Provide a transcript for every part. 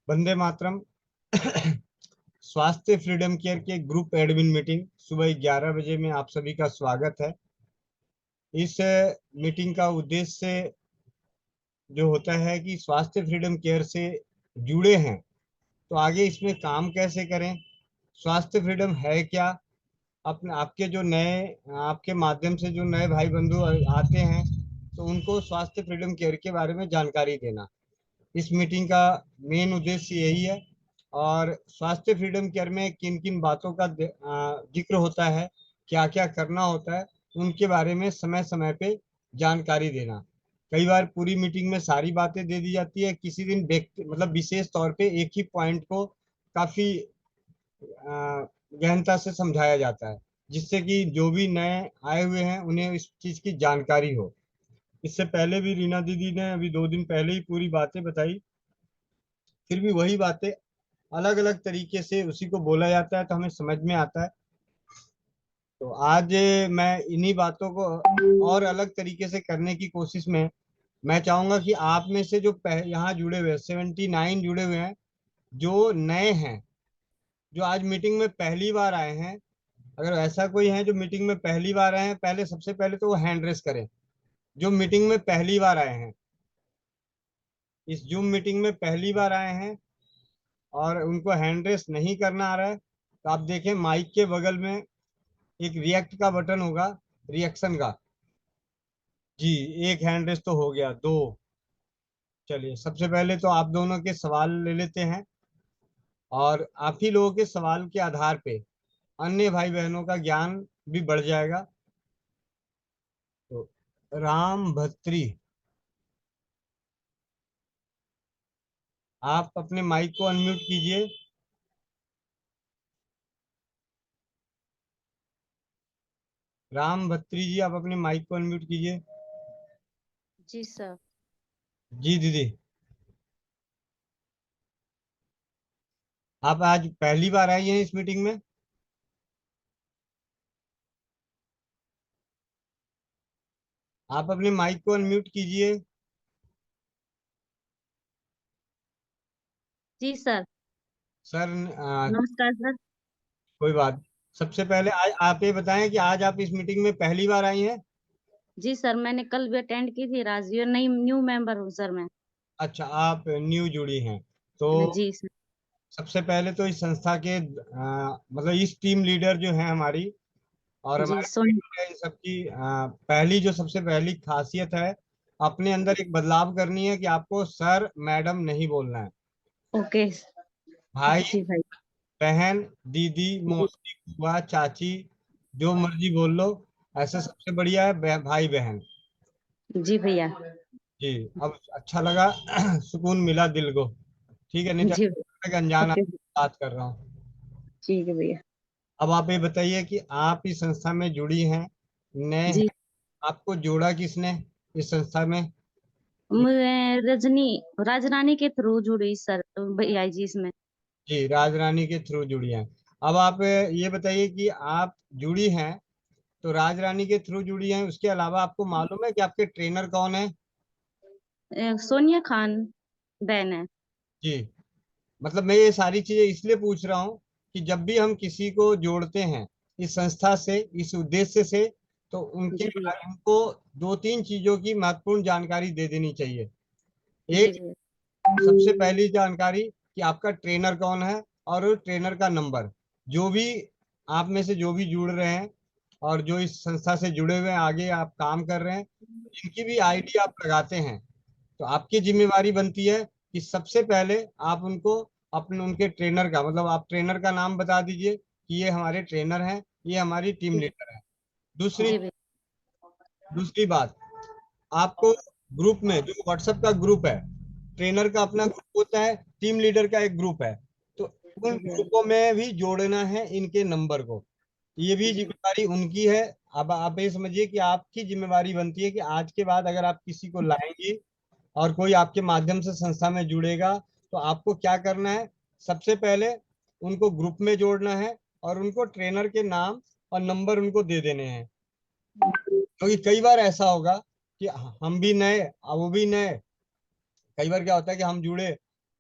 वंदे मातरम। स्वास्थ्य freedom care के group admin meeting सुबह 11 बजे में आप सभी का स्वागत है। इस मीटिंग का उद्देश्य जो होता है कि स्वास्थ्य फ्रीडम केयर से जुड़े हैं तो आगे इसमें काम कैसे करें, स्वास्थ्य फ्रीडम है क्या, अपने आपके जो नए आपके माध्यम से जो नए भाई बंधु आते हैं तो उनको स्वास्थ्य फ्रीडम केयर के बारे में जानकारी देना। इस मीटिंग का मेन उद्देश्य यही है। और स्वास्थ्य फ्रीडम केयर में किन किन बातों का जिक्र होता है, क्या क्या करना होता है, उनके बारे में समय समय पे जानकारी देना। कई बार पूरी मीटिंग में सारी बातें दे दी जाती है, किसी दिन व्यक्ति मतलब विशेष तौर पे एक ही पॉइंट को काफी गहनता से समझाया जाता है, जिससे कि जो भी नए आए हुए हैं उन्हें इस चीज की जानकारी हो। इससे पहले भी रीना दीदी ने अभी 2 दिन पहले ही पूरी बातें बताई, फिर भी वही बातें अलग अलग तरीके से उसी को बोला जाता है तो हमें समझ में आता है। तो आज मैं इन्हीं बातों को और अलग तरीके से करने की कोशिश में मैं चाहूंगा कि आप में से जो यहाँ जुड़े हुए 79 जुड़े हुए हैं, जो नए हैं, जो आज मीटिंग में पहली बार आए हैं, अगर ऐसा कोई है जो मीटिंग में पहली बार आए हैं, पहले सबसे पहले तो वो हैंड रेस करें। जो मीटिंग में पहली बार आए हैं, इस जूम मीटिंग में पहली बार आए हैं और उनको हैंड रेस नहीं करना आ रहा है, तो आप देखें माइक के बगल में एक रिएक्ट का बटन होगा, रिएक्शन का। जी, एक हैंड रेस तो हो गया, दो। चलिए, सबसे पहले तो आप दोनों के सवाल ले लेते हैं और आप ही लोगों के सवाल के आधार पे अन्य भाई बहनों का ज्ञान भी बढ़ जाएगा। तो राम भत्री, आप अपने माइक को अनम्यूट कीजिए। राम भत्री जी, आप अपने माइक को अनम्यूट कीजिए। जी सर। जी दीदी, आप आज पहली बार आई हैं इस मीटिंग में? आप अपने माइक को अनम्यूट कीजिए। जी सर। सर नमस्कार सर। कोई बात। सबसे पहले आज आप ये बताएं कि आज आप इस मीटिंग में पहली बार आई हैं? जी सर, मैंने कल भी अटेंड की थी राजवीर, नई न्यू मेंबर हूँ सर मैं। अच्छा, आप न्यू जुड़ी हैं तो जी सर। सबसे पहले तो इस संस्था के मतलब इस टीम लीडर जो है हमारी और जी हमारे सोन टीम है, इन सबकी पहली जो सबसे पहली खासियत है, अपने अंदर एक बदलाव करनी है कि आपको सर मैडम नहीं बोलना है। ओके। भाई जी भाई। बहन, दीदी, जी। मौसी, बुआ, चाची, जो मर्जी बोल लो। ऐसे सबसे बढ़िया है भाई बहन। जी भैया। जी, अब अच्छा लगा। सुकून मिला दिल को। ठीक है, नहीं तो जी। ऐसा लगा कि अनजान ओके। आदमी से बात कर रहा हूँ। ठीक है भैया। अब आप ये बताइए कि आप इस संस्था में जुड़ी हैं, नए हैं, जी। आपको जोड़ा किसने इस संस्था में? मैं रजनी राजरानी के थ्रू जुड़ी सर भैया जी इसमें। जी, राजरानी के थ्रू जुड़ी हैं। अब आप ये बताइए कि आप जुड़ी हैं तो राजरानी के थ्रू जुड़ी हैं, उसके अलावा आपको मालूम है कि आपके ट्रेनर कौन है? सोनिया खान बहन है। जी, मतलब मैं ये सारी चीजें इसलिए पूछ रहा हूँ कि जब भी हम किसी को जोड़ते हैं इस संस्था से, इस उद्देश्य से, तो जी भैया। उनको 2-3 चीजों की महत्वपूर्ण जानकारी दे देनी चाहिए। जी एक, भैया। सबसे पहली जानकारी कि आपका ट्रेनर कौन है और ट्रेनर का नंबर। जो भी आप में से जो भी जुड़ रहे हैं और जो इस संस्था से जुड़े हुए हैं, आगे आप काम कर रहे हैं, जिनकी भी आईडी आप लगाते हैं, तो आपकी जिम्मेवारी बनती है कि सबसे पहले आप उनको अपने उनके ट्रेनर का मतलब आप ट्रेनर का नाम बता दीजिए कि ये हमारे ट्रेनर हैं, ये हमारी टीम लीडर है। दूसरी जी भैया। दूसरी बात, आपको ग्रुप में जो व्हाट्सएप का ग्रुप है, ट्रेनर का अपना ग्रुप होता है, टीम लीडर का एक ग्रुप है, तो उन जी भैया। ग्रुपों में भी जोड़ना है इनके नंबर को। ये भी जी। जिम्मेवारी उनकी है। अब आप ये समझिए कि आपकी जिम्मेवारी बनती है कि आज के बाद अगर आप किसी को लाएंगी और कोई आपके माध्यम से संस्था में जुड़ेगा तो आपको क्या करना है, सबसे पहले उनको ग्रुप में जोड़ना है और उनको ट्रेनर के नाम और नंबर उनको दे देने हैं। क्योंकि कई बार ऐसा होगा कि हम भी नए और वो भी नए। कई बार क्या होता है कि हम जुड़े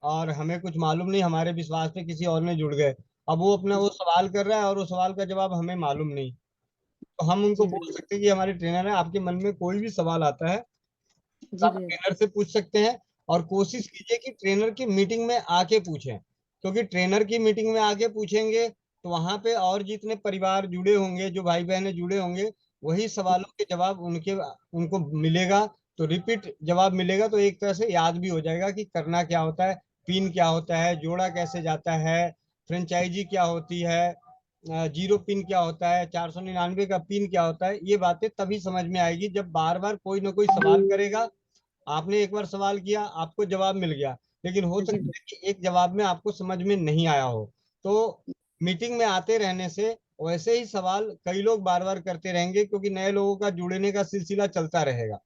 और हमें कुछ मालूम नहीं, हमारे विश्वास पे किसी और ने जुड़ गए। अब वो अपना वो सवाल कर रहा है और वो सवाल का जवाब हमें मालूम नहीं। तो हम उनको जी बोल भैया। सकते हैं कि हमारे ट्रेनर है, आपके मन में कोई भी सवाल आता है तो जी आप भैया। ट्रेनर से पूछ सकते हैं। और कोशिश कीजिए कि ट्रेनर की मीटिंग में आके पूछें, क्योंकि ट्रेनर की मीटिंग में आके पूछेंगे तो वहां पे और जितने परिवार जुड़े होंगे, जो भाई बहनें जुड़े होंगे, वही सवालों के जवाब उनको मिलेगा। तो रिपीट जवाब मिलेगा, तो एक तरह से याद भी हो जाएगा कि करना क्या होता है, पिन क्या होता है, जोड़ा कैसे जाता है, फ्रेंचाइजी क्या होती है, जीरो पिन क्या होता है, 499 का पिन क्या होता है। ये बातें तभी समझ में आएगी जब बार बार कोई ना कोई सवाल करेगा। आपने एक बार सवाल किया, आपको जवाब मिल गया, लेकिन हो जी सकता है कि एक जवाब में आपको समझ में नहीं आया हो। तो मीटिंग में आते रहने से वैसे ही सवाल कई लोग बार बार करते रहेंगे, क्योंकि नए लोगों का जुड़ने का सिलसिला चलता रहेगा।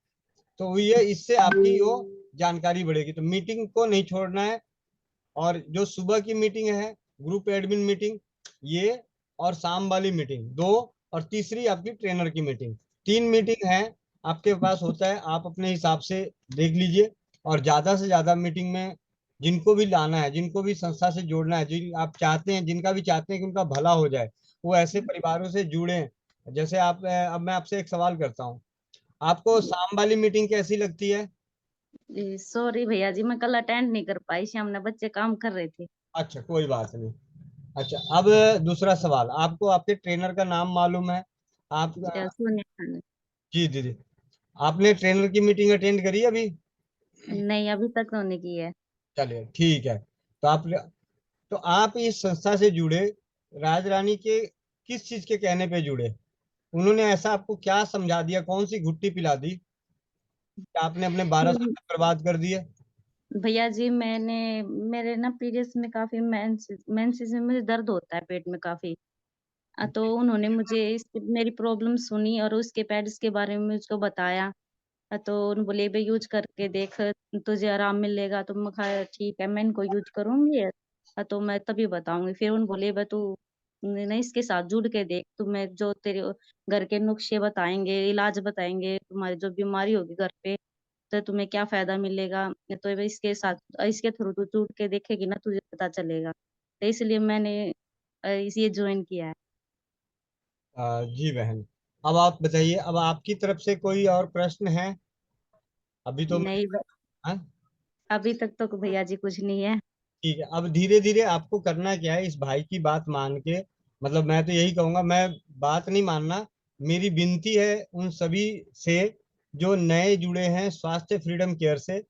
तो ये इससे आपकी वो जानकारी बढ़ेगी। तो मीटिंग को नहीं छोड़ना है। और जो सुबह की मीटिंग है, ग्रुप एडमिन मीटिंग, ये, और शाम वाली मीटिंग दो, और तीसरी आपकी ट्रेनर की मीटिंग, तीन मीटिंग है आपके पास होता है। आप अपने हिसाब से देख लीजिए। और ज्यादा से ज्यादा मीटिंग में जिनको भी लाना है, जिनको भी संस्था से जोड़ना है, जिन आप चाहते हैं, जिनका भी चाहते हैं कि उनका भला हो जाए, वो ऐसे परिवारों से जुड़े। जैसे आप अब मैं आपसे एक सवाल करता हूँ, आपको शाम वाली मीटिंग कैसी लगती है? जी। सॉरी भैया जी, मैं कल अटेंड नहीं कर पाई, शाम ने बच्चे काम कर रहे थे। अच्छा, कोई बात नहीं। अच्छा, अब दूसरा सवाल, आपको आपके ट्रेनर का नाम मालूम है? आप सोनिया खान। जी दीदी, आपने ट्रेनर की मीटिंग अटेंड करी अभी? नहीं, अभी तक तो नहीं की है। चलिए ठीक है। तो आप इस संस्था से जुड़े, राज रानी के किस चीज के कहने पे जुड़े? उन्होंने ऐसा आपको क्या समझा दिया, कौन सी घुट्टी पिला दी कि आपने अपने 12 साल बर्बाद कर दिए? भैया जी, मेरे ना पीरियड्स में काफी मेंसेस में मुझे दर्द होता है पेट में काफी। तो उन्होंने मुझे मेरी प्रॉब्लम सुनी और उसके पैड्स के बारे में मुझको बताया। तो उन्होंने बोले भाई यूज करके देख, तुझे आराम मिलेगा। तो मैं कहा ठीक है, मैं इनको यूज करूंगी। तो मैं तभी बताऊंगी। फिर उन्होंने बोले भाई तू नहीं, इसके साथ जुड़ के देख, तुम्हें जो तेरे घर के नुस्खे बताएंगे, इलाज बताएंगे, तुम्हारी जो बीमारी होगी घर पे, तो तुम्हें क्या फायदा मिलेगा। तो भाई इसके साथ, इसके थ्रू तू जुड़ के देखेगी ना, तुझे पता चलेगा। तो इसलिए मैंने ये ज्वाइन किया है। जी बहन, अब आप बताइए, अब आपकी तरफ से कोई और प्रश्न है? अभी तो मैं, नहीं, हाँ? अभी तक तो भैया जी कुछ नहीं है। ठीक है, अब धीरे धीरे आपको करना क्या है, इस भाई की बात मान के, मतलब मैं तो यही कहूंगा, मैं बात नहीं मानना, मेरी विनती है उन सभी से जो नए जुड़े हैं स्वास्थ्य फ्रीडम केयर से,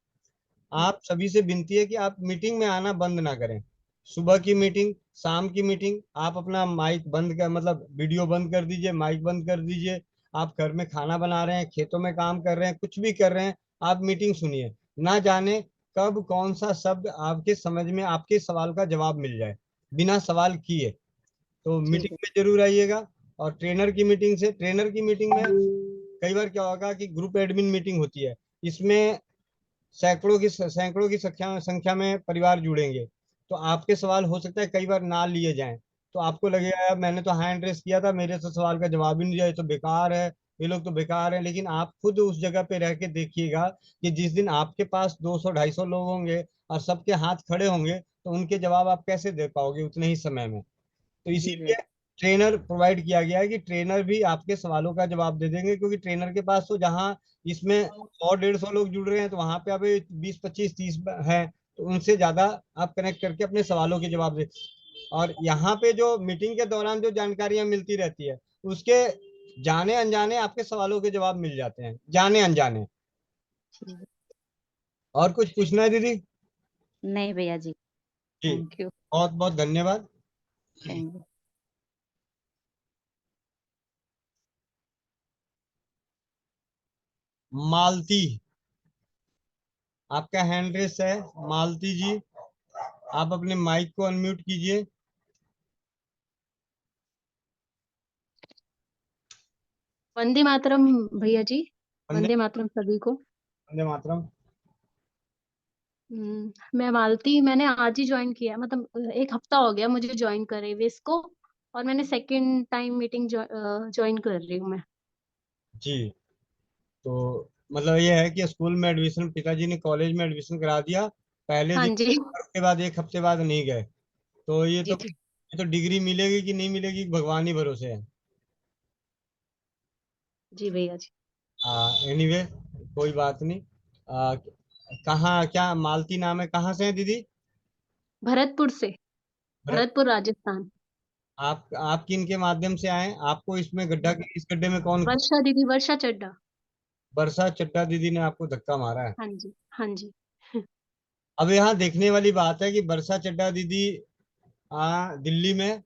आप सभी से विनती है कि आप मीटिंग में आना बंद ना करें। सुबह की मीटिंग, शाम की मीटिंग, आप अपना माइक बंद कर, मतलब वीडियो बंद कर दीजिए, माइक बंद कर दीजिए। आप घर में खाना बना रहे हैं, खेतों में काम कर रहे हैं, कुछ भी कर रहे हैं, आप मीटिंग सुनिए। ना जाने कब कौन सा शब्द आपके समझ में, आपके सवाल का जवाब मिल जाए बिना सवाल किए। तो जी मीटिंग में जरूर आइएगा। और ट्रेनर की मीटिंग में कई बार क्या होगा कि ग्रुप एडमिन मीटिंग होती है, इसमें सैकड़ों की संख्या संख्या में परिवार जुड़ेंगे। तो आपके सवाल हो सकता है कई बार ना लिए जाएं। तो आपको लगेगा यार, मैंने तो हैंड रेस किया था, मेरे से सवाल का जवाब ही नहीं दिया, ये तो बेकार है, ये लोग तो बेकार है। लेकिन आप खुद उस जगह पे रह के देखिएगा कि जिस दिन आपके पास 200 250 लोग होंगे और सबके हाथ खड़े होंगे, तो उनके जवाब आप कैसे दे पाओगे उतने ही समय में? तो जी भैया। इसीलिए ट्रेनर प्रोवाइड किया गया है कि ट्रेनर भी आपके सवालों का जवाब दे देंगे, क्योंकि ट्रेनर के पास तो जहाँ इसमें 100 150 लोग जुड़ रहे हैं, तो वहां पे अब 20 25 30 हैं। तो उनसे ज्यादा आप कनेक्ट करके अपने सवालों के जवाब दे। और यहाँ पे जो मीटिंग के दौरान जो जानकारियां मिलती रहती है, उसके जाने अनजाने आपके सवालों के जवाब मिल जाते हैं, जाने अनजाने। जी। और कुछ पूछना है दीदी? नहीं भैया जी। जी, थैंक यू। बहुत बहुत धन्यवाद। Thank you. मालती, आपका हैंड रेस है। मालती जी, आप अपने माइक को अनम्यूट कीजिए। वंदे मातरम भैया जी। वंदे वंदे मातरम सभी को। वंदे मातरम। मैं मालती, मैंने आज ही ज्वाइन किया है, मतलब एक हफ्ता हो गया मुझे ज्वाइन करे हुए इसको। और मैंने सेकंड टाइम मीटिंग ज्वाइन कर रही हूँ मैं। जी, तो मतलब ये है कि स्कूल में एडमिशन, पिताजी ने कॉलेज में एडमिशन करा दिया, पहले हाँ दिन जी। के बाद 1 हफ्ते बाद नहीं गए, तो जी जी ये तो डिग्री मिलेगी कि नहीं मिलेगी भगवान ही भरोसे है। जी भैया जी। एनीवे, कोई बात नहीं। आ, कहाँ, क्या मालती नाम है, कहाँ से है दीदी? भरतपुर से। भरत। भरतपुर राजस्थान। आप किन के माध्यम से आए हैं? आपको इसमें गड्ढा, इस गड्ढे में कौन? वर्षा दीदी, वर्षा चड्ढा। बरसा चड्ढा दीदी ने आपको धक्का मारा है। हाँ जी हाँ जी। अब यहाँ देखने वाली बात है कि बरसा चड्ढा दीदी दिल्ली में,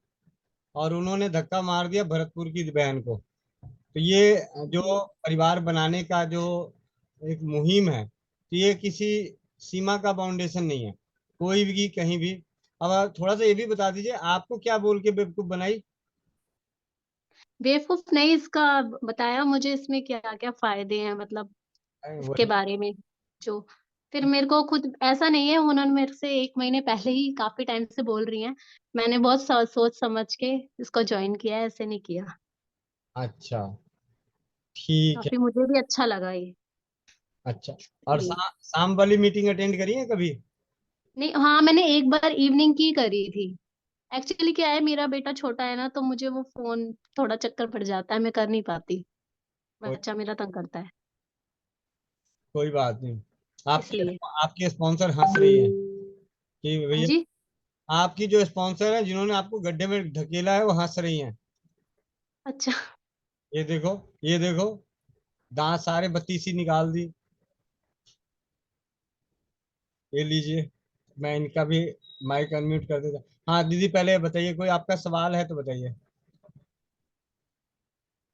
और उन्होंने धक्का मार दिया भरतपुर की बहन को। तो ये जो जी परिवार बनाने का जो एक मुहिम है, तो ये किसी सीमा का बाउंडेशन नहीं है, कोई भी कहीं भी। अब आप थोड़ा सा ये भी बता दीजिए, आपको क्या बोल के बेवकूफ बनाई? बेवकूफ नहीं, इसका बताया मुझे इसमें क्या क्या फायदे हैं, मतलब इसके वही। बारे में। जो फिर मेरे को खुद ऐसा नहीं है, उन्होंने मेरे से 1 महीने पहले ही काफी टाइम से बोल रही हैं। मैंने बहुत सोच समझ के इसको ज्वाइन किया है, ऐसे नहीं किया। अच्छा, ठीक है। काफी मुझे भी अच्छा लगा ये। अच्छा, और इसलिए शाम वाली मीटिंग अटेंड करी है कभी? नहीं, हाँ मैंने एक बार इवनिंग की करी थी। एक्चुअली क्या है, मेरा बेटा छोटा है ना, तो मुझे वो फोन थोड़ा चक्कर पड़ जाता है, मैं कर नहीं पाती। कोई बच्चा मेरा तंग करता है, कोई बात नहीं। आपके इसलिए। आपके स्पॉन्सर हंस रही हैं कि हाँ भैया, जी। आपकी जो स्पॉन्सर है जिन्होंने आपको गड्ढे में धकेला है, वो हंस रही हैं। अच्छा। ये देखो, ये देखो, दांत सारे बत्तीसी निकाल दी। ये लीजिए, मैं इनका भी माइक अनम्यूट कर देता। हाँ दीदी, पहले बताइए, कोई आपका सवाल है तो बताइए।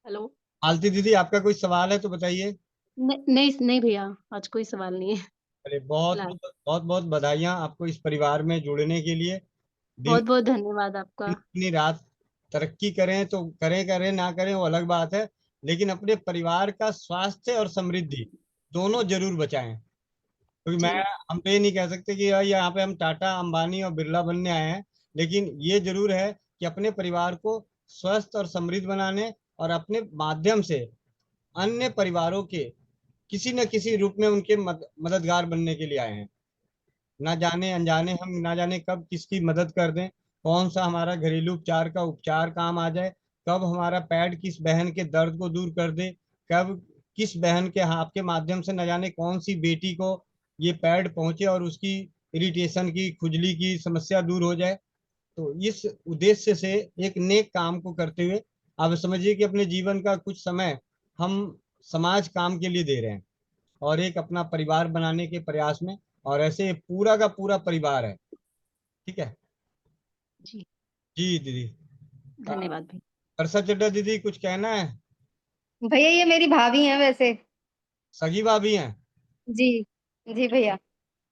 हेलो। आलती दीदी, आपका कोई सवाल है तो बताइए। नहीं नहीं भैया, आज कोई सवाल नहीं है अरे बहुत फिलहाल। बहुत बहुत बहुत बधाइयाँ आपको इस परिवार में जुड़ने के लिए। दिन बहुत बहुत धन्यवाद आपका। दिन अपनी रात तरक्की करें तो करें, करें ना करें वो अलग बात है, लेकिन अपने परिवार का स्वास्थ्य और समृद्धि दोनों जरूर बचाएं। क्योंकि जी हम तो ये नहीं कह सकते कि यार यहाँ पे हम टाटा अंबानी और बिरला बनने आए हैं, लेकिन ये जरूर है कि अपने परिवार को स्वस्थ और समृद्ध बनाने और अपने माध्यम से अन्य परिवारों के किसी न किसी रूप में उनके मददगार बनने के लिए आए हैं। ना जाने अनजाने हम ना जाने कब किसकी मदद कर दें, कौन सा हमारा घरेलू उपचार का उपचार काम आ जाए, कब हमारा पैड किस बहन के दर्द को दूर कर दे, कब किस बहन के हाथ के माध्यम से न जाने कौन सी बेटी को ये पैड पहुंचे और उसकी इरिटेशन की, खुजली की समस्या दूर हो जाए। तो इस उद्देश्य से एक नेक काम को करते हुए आप समझिए कि अपने जीवन का कुछ समय हम समाज काम के लिए दे रहे हैं, और एक अपना परिवार बनाने के प्रयास में। और ऐसे पूरा का पूरा परिवार है। ठीक है। जी। जी दीदी। आ, धन्यवाद भैया। हर्षा चड्डा दीदी, कुछ कहना है? भैया ये मेरी भाभी हैं वैसे। सगी भाभी हैं? जी। जी भैया।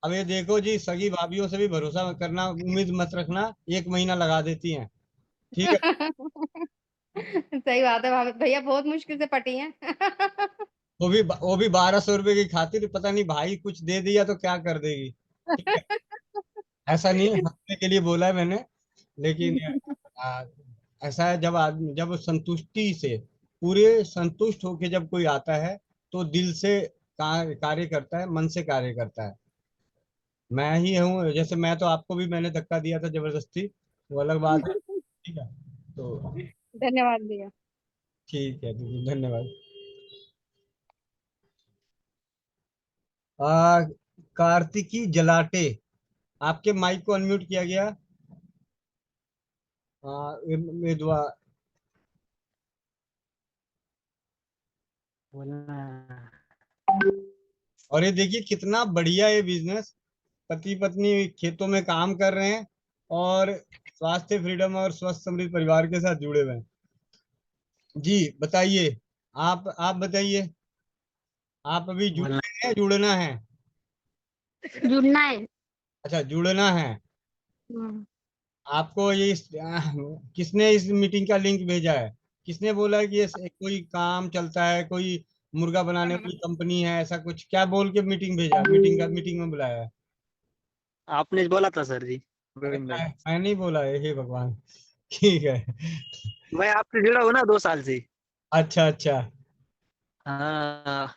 अब ये देखो जी, सगी भाभीियों से भी भरोसा करना, उम्मीद मत रखना, 1 महीना लगा देती हैं। ठीक है। सही बात है भाभी, भैया बहुत मुश्किल से पटी हैं। वो भी 1200 रुपए की खातिर, पता नहीं भाई कुछ दे दिया तो क्या कर देगी। ठीक है। ऐसा नहीं है, हंसने के लिए बोला है मैंने, लेकिन आ, ऐसा है, जब आदमी जब संतुष्टि से, पूरे संतुष्ट होके जब कोई आता है, तो दिल से कार्य करता है, मन से कार्य करता है। मैं ही हूँ, जैसे मैं तो आपको भी मैंने धक्का दिया था जबरदस्ती, वो अलग बात है। ठीक है। तो धन्यवाद भैया। ठीक है दीदी, धन्यवाद। आ, कार्तिकी जलाटे, आपके माइक को अनम्यूट किया गया। ये दुआ। और ये देखिए कितना बढ़िया ये बिजनेस, पति पत्नी खेतों में काम कर रहे हैं और स्वास्थ्य, फ्रीडम और स्वस्थ समृद्ध परिवार के साथ जुड़े हुए हैं। जी बताइए, आप बताइए, आप अभी जुड़ रहे हैं, जुड़ना है? जुड़ना है। अच्छा, जुड़ना है। हम्म। आपको किसने इस मीटिंग का लिंक भेजा है? किसने बोला है कि ये कोई काम चलता है, कोई मुर्गा बनाने वाली कंपनी है, ऐसा कुछ क्या बोल के मीटिंग भेजा, मीटिंग में बुलाया है? आपने बोला था सर जी, अरे गोविंद भाई। मैं नहीं बोला है, हे भगवान। ठीक है। मैं आपसे जुड़ा हूँ ना 2 साल से। अच्छा अच्छा। हाँ।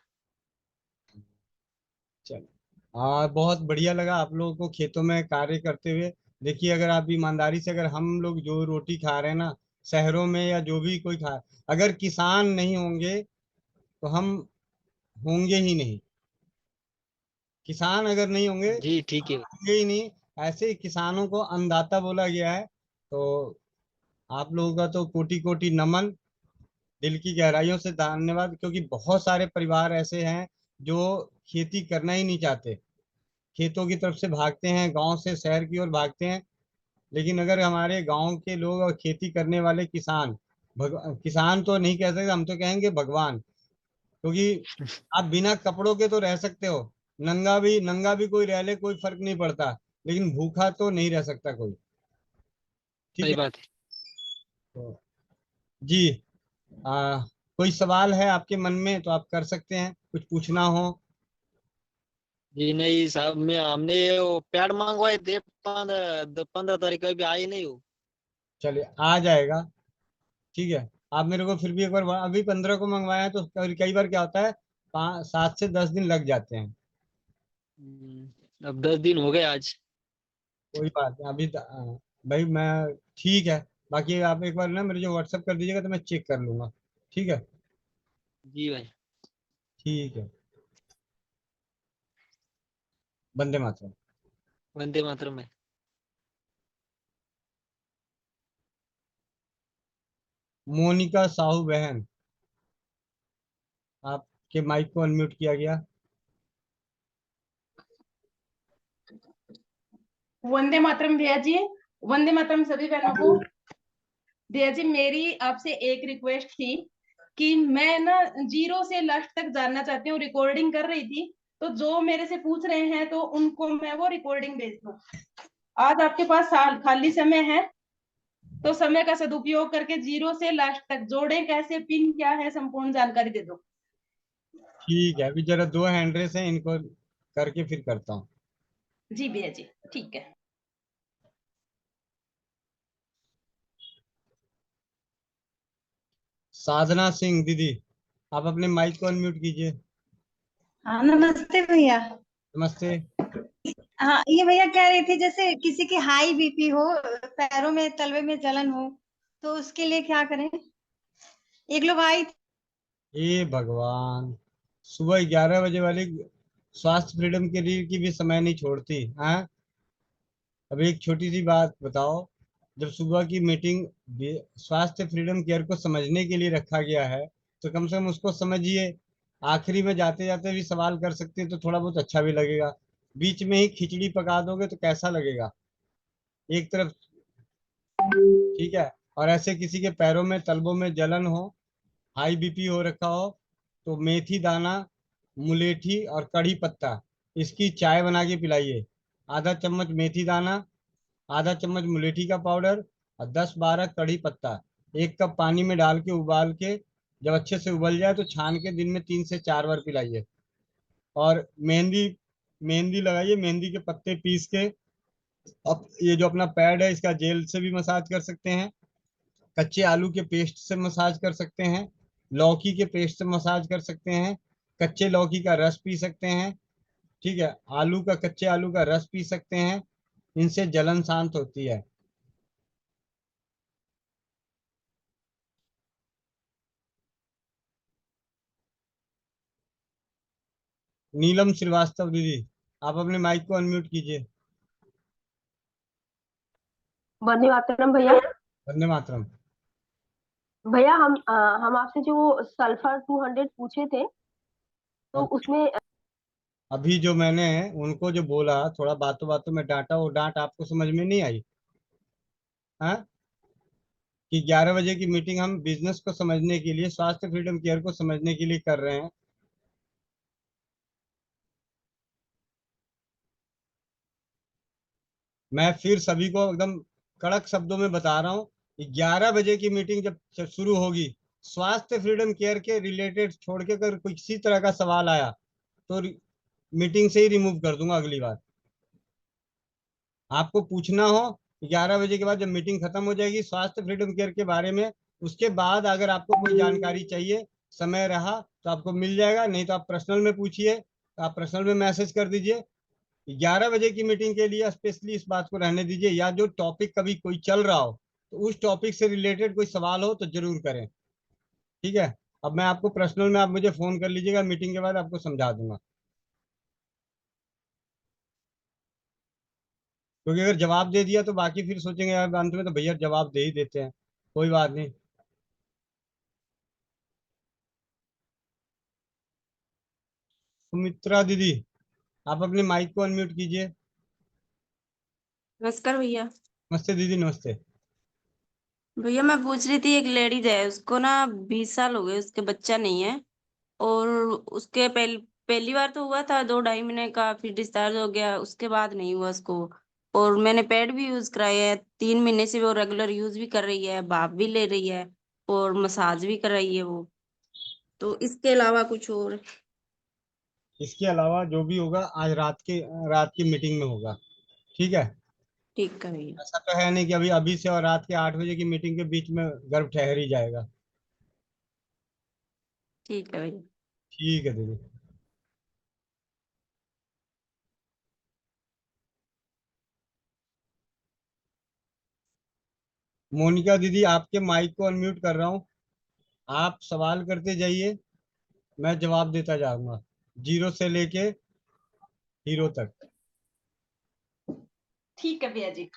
चलो, बहुत बढ़िया लगा आप लोगों को खेतों में कार्य करते हुए। देखिए, अगर आप ईमानदारी से, अगर हम लोग जो रोटी खा रहे हैं ना शहरों में, या जो भी कोई खा, अगर किसान नहीं होंगे तो हम होंगे ही नहीं। किसान अगर नहीं होंगे जी ठीक तो है। होंगे ही नहीं। ऐसे ही किसानों को अन्नदाता बोला गया है। तो आप लोगों का तो कोटि कोटि नमन, दिल की गहराइयों से धन्यवाद, क्योंकि बहुत सारे परिवार ऐसे हैं जो खेती करना ही नहीं चाहते, खेतों की तरफ से भागते हैं, गांव से शहर की ओर भागते हैं। लेकिन अगर हमारे गांव के लोग और खेती करने वाले किसान, किसान तो नहीं कह सकते, हम तो कहेंगे भगवान, क्योंकि आप बिना कपड़ों के तो रह सकते हो, नंगा भी कोई रह ले, कोई फर्क नहीं पड़ता, लेकिन भूखा तो नहीं रह सकता कोई। ठीक सही है। बात है। तो जी, कोई सवाल है आपके मन में तो आप कर सकते हैं, कुछ पूछना हो। जी नहीं साहब, मैं हमने वो पैड मंगवाए थे 15 तारीख को, अभी आए नहीं हो। चलिए, आ जाएगा। ठीक है। आप मेरे को फिर भी एक बार, अभी 15 को मंगवाया है तो कई बार क्या होता है, 7 से 10 दिन लग जाते हैं। अब 10 दिन हो गए आज। कोई बात नहीं, अभी भाई मैं, ठीक है। बाकी आप एक बार ना मेरे जो व्हाट्सअप कर दीजिएगा तो मैं चेक कर लूंगा। ठीक है। जी भाई। ठीक है। वंदे मातरम। वंदे मातरम है। मोनिका साहू बहन, आपके माइक को अनम्यूट किया गया। वंदे मातरम भैया जी। वंदे मातरम सभी बहनों को। भैया जी, मेरी आपसे एक रिक्वेस्ट थी कि मैं ना 0 से लास्ट तक जानना चाहती हूँ। रिकॉर्डिंग कर रही थी तो जो मेरे से पूछ रहे हैं तो उनको मैं वो रिकॉर्डिंग भेज दूँ। आज आपके पास खाली समय है तो समय का सदुपयोग करके 0 से लास्ट तक जोड़ें कैसे, पिन क्या है, संपूर्ण जानकारी दे दो। ठीक है, अभी जरा 2 हैंड रेस हैं, इनको करके फिर करता हूँ। जी भैया जी, ठीक है। साधना सिंह दीदी, आप अपने माइक को अनम्यूट कीजिए। हाँ नमस्ते भैया। नमस्ते। हाँ ये भैया कह रही थी जैसे किसी की हाई बीपी हो, पैरों में तलवे में जलन हो, तो उसके लिए क्या करें? एक लोग आई हे भगवान, सुबह 11 बजे वाली स्वास्थ्य फ्रीडम के लिए की भी समय नहीं छोड़ती। हाँ, अब एक छोटी सी बात बताओ, जब सुबह की मीटिंग स्वास्थ्य फ्रीडम केयर को समझने के लिए रखा गया है, तो कम से कम उसको समझिए। आखिरी में जाते जाते भी सवाल कर सकते हैं तो थोड़ा बहुत अच्छा भी लगेगा। बीच में ही खिचड़ी पका दोगे तो कैसा लगेगा, एक तरफ। ठीक है। और ऐसे किसी के पैरों में तलवों में जलन हो, हाई बीपी हो रखा हो, तो मेथी दाना, मुलेठी और कड़ी पत्ता, इसकी चाय बना के पिलाइए। आधा चम्मच मेथी दाना, आधा चम्मच मुलेठी का पाउडर और 10-12 कड़ी पत्ता, 1 कप पानी में डाल के उबाल के, जब अच्छे से उबल जाए तो छान के दिन में 3 से 4 बार पिलाइए। और मेहंदी मेहंदी लगाइए, मेहंदी के पत्ते पीस के। अब ये जो अपना पैड है इसका जेल से भी मसाज कर सकते हैं, कच्चे आलू के पेस्ट से मसाज कर सकते हैं, लौकी के पेस्ट से मसाज कर सकते हैं, कच्चे लौकी का रस पी सकते हैं। ठीक है। कच्चे आलू का रस पी सकते हैं, इनसे जलन शांत होती है। नीलम श्रीवास्तव दीदी, आप अपने माइक को अनम्यूट कीजिए। वंदे मातरम भैया। वंदे मातरम। भैया हम आपसे जो सल्फर 200 पूछे थे तो अब उसमें अभी जो मैंने उनको जो बोला, थोड़ा बातों बातों में डांटा, वो डांट आपको समझ में नहीं आई? हाँ, कि 11 बजे की मीटिंग हम बिजनेस को समझने के लिए, स्वास्थ्य फ्रीडम केयर को समझने के लिए कर रहे हैं। मैं फिर सभी को एकदम कड़क शब्दों में बता रहा हूँ कि 11 बजे की मीटिंग जब शुरू होगी, स्वास्थ्य फ्रीडम केयर के रिलेटेड छोड़ के अगर कोई किसी तरह का सवाल आया तो मीटिंग से ही रिमूव कर दूंगा अगली बार। आपको पूछना हो, 11 बजे के बाद जब मीटिंग खत्म हो जाएगी स्वास्थ्य फ्रीडम केयर के बारे में, उसके बाद अगर आपको कोई जानकारी चाहिए, समय रहा तो आपको मिल जाएगा, नहीं तो आप पर्सनल में पूछिए, आप पर्सनल में मैसेज कर दीजिए, 11 बजे की मीटिंग के लिए स्पेशली इस बात को रहने दीजिए, या जो टॉपिक कभी कोई चल रहा हो तो उस टॉपिक से रिलेटेड कोई सवाल हो तो जरूर करें, ठीक है। अब मैं आपको पर्सनल में, आप मुझे फोन कर लीजिएगा, मीटिंग के बाद आपको समझा दूंगा, क्योंकि अगर जवाब दे दिया तो बाकी फिर सोचेंगे यार अंत में तो भैया जवाब दे ही देते हैं। कोई बात नहीं। सुमित्रा दीदी, आप अपने माइक को अनम्यूट कीजिए। नमस्कार भैया। नमस्ते दीदी, नमस्ते। भैया मैं पूछ रही थी, एक लेडीज है, उसको ना 20 साल हो गए, उसके बच्चा नहीं है, और उसके पहली बार तो हुआ था 2-2.5 महीने का, फिर डिस्चार्ज हो गया, उसके बाद नहीं हुआ उसको। और मैंने पैड भी यूज कराए है, 3 महीने से वो रेगुलर यूज भी कर रही है, भाप भी ले रही है, और मसाज भी कर रही है वो। तो इसके अलावा कुछ और? इसके अलावा जो भी होगा आज रात की मीटिंग में होगा, ठीक है। ठीक है भैया। ऐसा तो है नहीं कि अभी अभी से और रात के 8 बजे की मीटिंग के बीच में गर्भ ठहर ही जाएगा। ठीक है भैया। ठीक है दीदी। मोनिका दीदी, आपके माइक को अनम्यूट कर रहा हूँ, आप सवाल करते जाइए, मैं जवाब देता जाऊंगा, 0 से लेके हीरो तक। ठीक है भैया जी।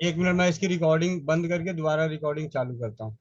1 मिनट, मैं इसकी रिकॉर्डिंग बंद करके दोबारा रिकॉर्डिंग चालू करता हूँ।